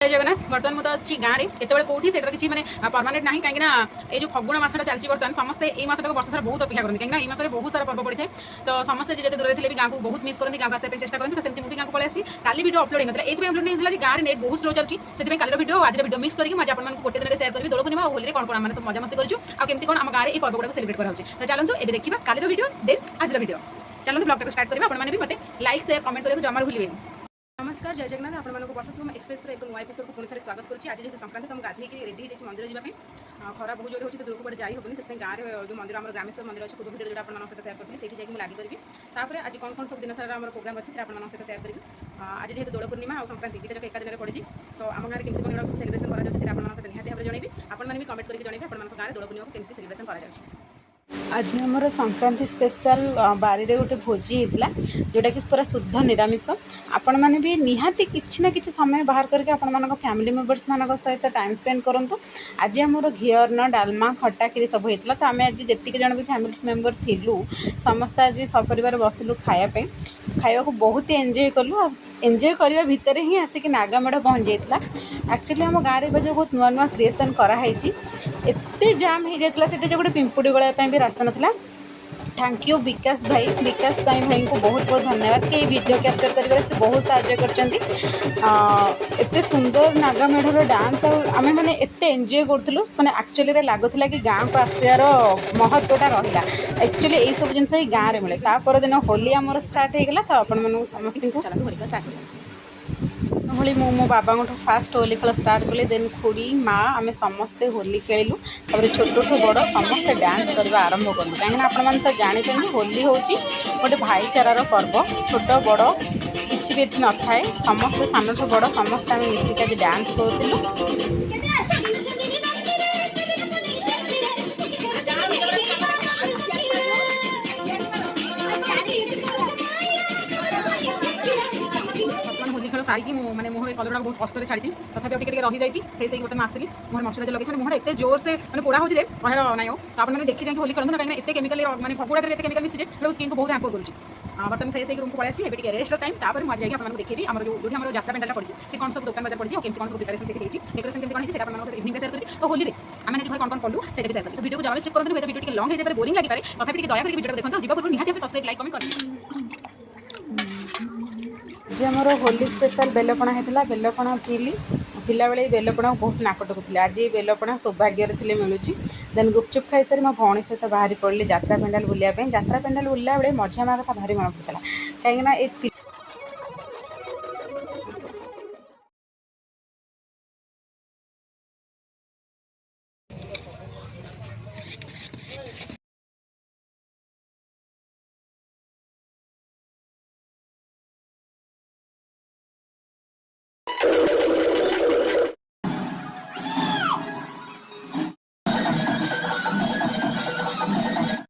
जय जगन्नाथ बर्तमान मुझे अच्छी गाँव में केतवे कौटी से किसी मैंने परमानेंट ना कहीं ये जो फगुण मसटा चलती बर्तमान समस्ते ये मसटा वर्ष सारा बहुत अपेक्षा करते कहीं मसरे बहुत सारा पर्व पड़े तो समस्ते जिते दूर थे गाँव को बहुत मिस करते गाँव आसापे चेस्ट करते तो मुझे गाँव पलि काली वीडियो अपलोड होता है ये अपलोड नहीं गाँव में नेट बहुत स्लो चलती से काली वीडियो आज वीडियो मिक्स करके मुझे आपको गोटे दिन सेयार करी दोल पूर्णिमा और होली कौन कौन मैंने मजा मस्ती करें कौन आम गाँव में पर्व गुड़ा सेलिब्रेट कराऊँ तो चलते ये देखा काली वीडियो देन आज वीडियो चलते ब्लॉग को स्टार्ट करेंगे आपने भी मतलब लाइक शेयर कमेंट करके जमार भूलें। नमस्कार जय जगन्नाथ आपण मानक वर्षा शुभम एक्सप्रेस एक नुआ एपिसोड को पुणी थे स्वागत करुँच आज जेहतु संक्रांति तुम गाधे रेडी हो मंदिर जावाई खरा बहुत जोर होती तो दूर को जाई होनी से गाँव में जो मंदिर आम ग्रामेश्वर मंदिर अच्छे पूर्व भिडियो जो आप सेयार करी से जाकर लगी करी तापर आज कौन कौन सब दिन सारा प्रोग्राम अच्छे से आप सेयार करी आज जेहतु दोल पूर्णिमा और संक्रांति दुटा एक दिन पड़ी तो आम गाँव में केमती कौन सेलिब्रेशन करा निहाती भाव जनइबी आपने भी कमेंट करके जनइबे आप गाँव दोल पूर्णिमा को सेलिब्रेशन करा आज आमर संक्रांति स्पेशल बारी रे गोटे भोजी होता जोटा कि पूरा शुद्ध निरामिष आपण मैंने भी निहाती किसी ना किसी समय बाहर करके आपण मान फैमिली मेंबर्स मान सहित टाइम स्पेंड करूँ। आज आमर घीअर्न डालमा खटा खीरी सब होता तो आम आज जी जन भी फैमिली मेंबर थिलु समस्त आज सपरिवार बसिलु खाया को बहुत ही एंजॉय कलु एंजॉय करने भितर ही आसिक नागामेढ़ पहुँच जाता। एक्चुअली आम गाँव में जो बहुत नुआ नुआ क्रिएसन कराई एत जाम हो जाता से गोटे पिंपुड़ी गलाया भी रास्ता नाला। थैंक यू विकास भाई भाई को बहुत बहुत धन्यवाद कि वीडियो कैप्चर कर से बहुत साहाय्य करते सुंदर नागामेढ़र डांस आम मैंने एत एंजॉय करूँ मैंने एक्चुअली लगुला कि गाँव को आसार महत्वटा रहा एक्चुअली यही सब जिन गाँव में मिले तापर दिन होली आमर स्टार्ट होगा तो आपण समस्त स्टार्ट होली मो बाबा फास्ट होली खेल स्टार्ट कले देन खुड़ी माँ आम समस्ते होली खेलु तापर छोटू बड़ समस्ते डांस करवा आरंभ कलु कहीं आपण तो जानी होली हूँ गोटे भाईचारार पर्व छोट बड़ किसी भी न थाए समस्ते सान ठू बड़ समस्ते आम मिसिक आज डांस करूँ। सारी मैंने मुहर कलर बहुत कष्ट छाड़ी तथापि टिके रही जाइए फेस गोटे आसती मुहर मॉइस्चराइजर लगे मुहर एत जोर से मैंने पोड़ा होती कहर ना हो तो आपने देखी जाए होली खेलते ना कहीं एत केमिकल मैंने फगुड़ा एत केमिकल मिसी जाए स्किन को बहुत हैम्पर करुँच बर्तमान फ्रेश रूम को पलि टी रेस्ट टाइम तापर मुझे जाइए आपको देखिए आम जो यात्रा पेंडाल पड़ी से कौन सब दुकान बजार पड़ी और कौन सब प्रिपेरेसन से डेकोरेशन केमती कौन है आप इवनिंग सेयार करी तो होली आम घर कौन कौन कलु से सेयार करी तो वीडियो को जब स्किप करते हैं वीडियो लंग हो जाए बोरिंग लगे तथापि दया करके वीडियो देखते जीवा पूर्व निहाती सब्सक्राइब लाइक कमेंट करें। जे आमर होली स्पेशल बेलपणा होता बेलपणा पीली पिला बेले बेलपणा बहुत नाक टकुली आज ये बेलपणा सौभाग्य थे मिलूँ देन गुपचुप खाई सारी मो भौणी सहित बाहरी पड़े यात्रा पेंडाल बुलाया यात्रा पेंडाल बुलला बेले मजा मार कथा भारी मन पड़ता कहीं